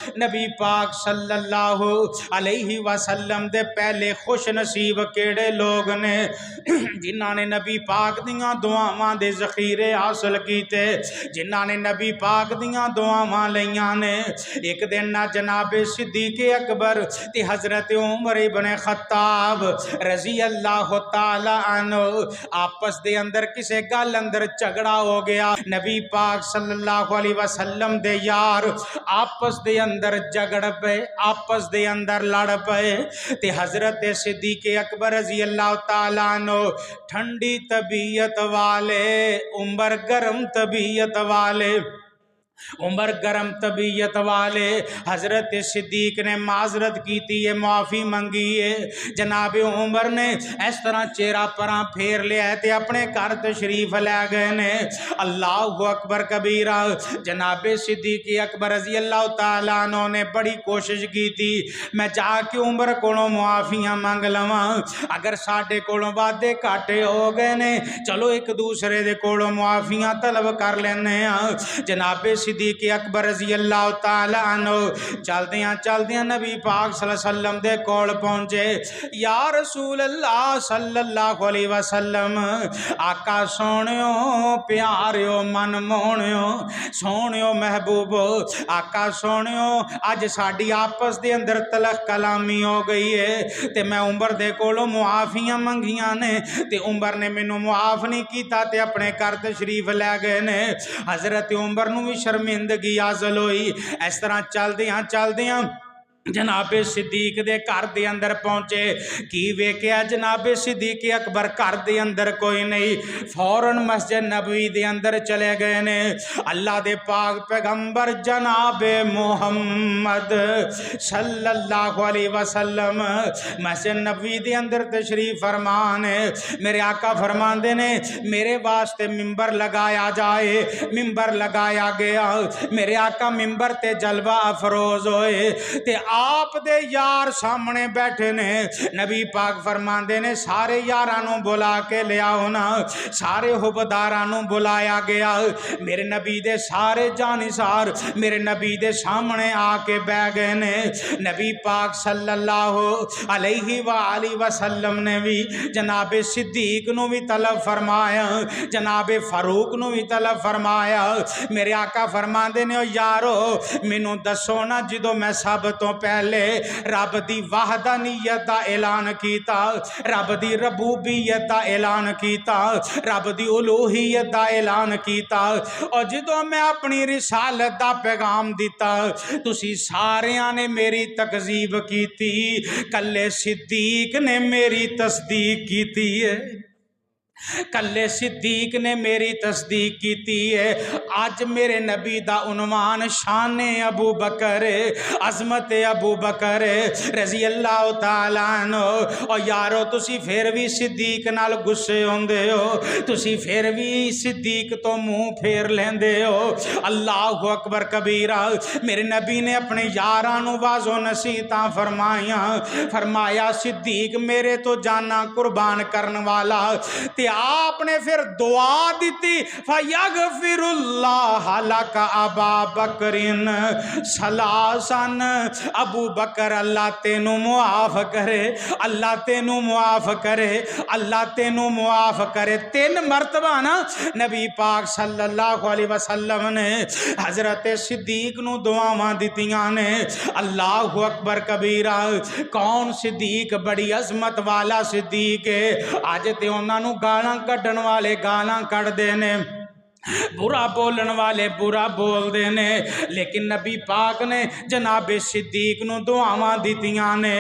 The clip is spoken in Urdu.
نبی پاک صلی اللہ علیہ وسلم دے پہلے خوش نصیب کیڑے لوگ نے جنہاں نے نبی پاک دیاں دعاواں دے ذخیرے حاصل کیتے، جنہاں نے نبی پاک دیاں دعاواں لیاں نے۔ ایک دن نہ جناب صدیق اکبر تے حضرت عمر ابن خطاب رضی اللہ تعالی عنہ آپس دے اندر کسے گل اندر جھگڑا ہو گیا۔ نبی پاک صلی اللہ علیہ وسلم دے یار آپس دے اندر جھگڑ پے، آپس دے اندر لڑ پے تے حضرت صدیق اکبر رضی اللہ تعالیٰ عنہ ٹھنڈی طبیعت والے، عمر گرم طبیعت والے، عمر گرم طبیعت والے حضرت صدیق نے معذرت کی تھی، معافی منگی ہے۔ جناب عمر نے اس طرح چہرہ پراں پھیر لیا ہے تے اپنے گھر تشریف لے گئے نے۔ اللہ اکبر کبیرہ۔ جناب صدیق اکبر رضی اللہ تعالیٰ عنہ نے بڑی کوشش کی تھی میں جا کے عمر کولوں معافیاں منگ لواں، اگر ساڈے کولوں وعدے کاٹے ہو گئے نے چلو ایک دوسرے دے کولوں معافیاں طلب کر لینے ہاں۔ جناب صدیق اکبر رضی اللہ تعالی عنہ چلدیاں نبی پاک صلی اللہ علیہ وسلم دے کول پہنچے۔ یا رسول اللہ صلی اللہ علیہ وسلم، آقا سونیو پیاریو من مونیو سونیو محبوبو، آقا سونیو اج ساڈی آپس دے اندر تلخ کلامی ہو گئی ہے تے میں عمر دے کولوں معافیاں منگیاں نے تے عمر نے مینوں معاف نہیں کیتا تے اپنے گھر تشریف لے گئے نے۔ حضرت عمر نو بھی شرمندگی حاصل ہوئی۔ اس طرح چلدیاں جناب صدیق دے گھر دے اندر پہنچے، کی ویکھیا جناب صدیق اکبر گھر دے اندر کوئی نہیں، فوراً مسجد نبوی دے اندر چلے گئے نے۔ اللہ دے پاک پیغمبر جناب محمد صلی اللہ علیہ وسلم مسجد نبوی دے اندر تشریف فرمانے۔ میرے آقا فرماندے نے میرے واسطے ممبر لگایا جائے، ممبر لگایا گیا، میرے آقا ممبر تے جلوہ افروز ہوئے تے آپ دے یار سامنے بیٹھے نے۔ نبی پاک فرماندے نے سارے یارانوں بلا کے لیا ہونا، سارے حبدارانوں بلایا گیا، میرے نبی دے سارے جانسار میرے نبی دے سامنے آ کے بہ گئے نے۔ نبی پاک صلی اللہ علیہ وآلہ وسلم نے بھی جناب صدیق نو بھی طلب فرمایا، جناب فاروق نو بھی طلب فرمایا۔ میرے آقا فرماندے نے یارو مینوں دسو نا جدو میں سب تو پہلے رب دی وحدانیت دا اعلان کیتا، رب دی ربوبیت دا اعلان کیتا، رب دی الوہیت دا اعلان کیتا، اور جدو میں اپنی رسالت دا پیغام دیتا تسی ساریاں نے میری تکذیب کیتی، کلے صدیق نے میری تصدیق کیتی ہے، کلے صدیق نے میری تصدیق کیتی ہے۔ آج میرے نبی دا عنوان شان ابو بکر، عظمت ابو بکر رضی اللہ تعالیٰ عنہ۔ اور یارو تسی پھر بھی صدیق نال گسے ہوندے ہو، تسی پھر بھی صدیق تو منہ پھیر لیندے ہو۔ اللہ اکبر کبیرہ۔ میرے نبی نے اپنے یارانوں واض و نصیحتاں فرمایا صدیق میرے تو جانا قربان کرن والا تے آپ نے پھر دعا دیتی فَيَغْفِرُ اللَّهَ لَكَ أَبَا بَكْرٍ ثَلَاثًا، ابو بکر اللہ تینوں معاف کرے، اللہ تینوں معاف کرے، اللہ تینوں معاف کرے۔ 3 مرتبہ نا نبی پاک صلی اللہ علیہ وسلم نے حضرت صدیق نو دعاواں دتیاں نے۔ اللہ اکبر کبیرہ۔ کون صدیق؟ بڑی عظمت والا صدیق ہے۔ آج تے انہاں نو گالاں کڈن والے گالاں کڈ دے نے، برا بولن والے برا بول دے نے، لیکن نبی پاک نے جناب صدیق نو دعاواں دتیاں نے۔